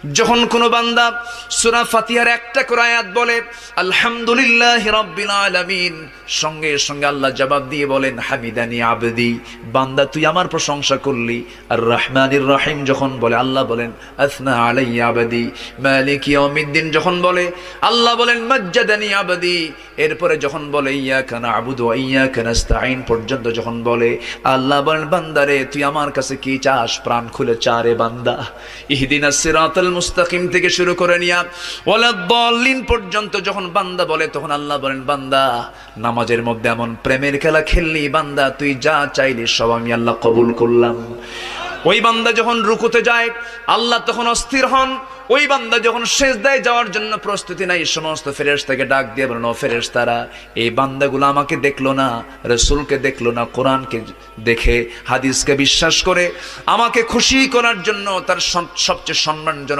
যখন কোন বান্দা সূরা ফাতিহার একটা করে আয়াত বলে আলহামদুলিল্লাহি রাব্বিল আলামিন, সঙ্গে সঙ্গে আল্লাহ জবাব দিয়ে বলেন হামিদানি আবদি, বান্দা তুই আমার প্রশংসা করলি। আর রহমানির রহিম যখন বলে আল্লাহ বলেন আসনা আলাইয়া আবদি। মালিক ইয়াউমিদ্দিন যখন বলে আল্লাহ বলেন মাজ্জাদানি আবদি। এরপরে যখন বলে ইয়াকা না'বুদু ওয়া ইয়াকা নাস্তাঈন পর্যন্ত যখন বলে আল্লাহ বলেন বান্দারে তুই আমার কাছে কি চাস, প্রাণ খুলে চা রে বান্দা। ইহদিনাস সিরাতাল মুস্তাকিম থেকে শুরু করে নিয়া ওয়ালাদ-দাল্লিন পর্যন্ত যখন বান্দা বলে তখন আল্লাহ বলেন বান্দা নামাজের মধ্যে এমন প্রেমের খেলা খেললি বান্দা, তুই যা চাইলি সব আমি আল্লাহ কবুল করলাম। ওই বান্দা যখন রুকুতে যায় আল্লাহ তখন অস্থির হন। ওই বান্দা যখন সিজদায় যাওয়ার জন্য প্রস্তুতি নাই, সমস্ত ফেরেশতাকে ডাক দিয়ে বলেন ও ফেরেশতারা, এই বান্দাগুলো আমাকে দেখলো না, রাসূলকে দেখলো না, কোরআনকে দেখে হাদিসকে বিশ্বাস করে আমাকে খুশি করার জন্য তার সবচেয়ে সম্মানজনক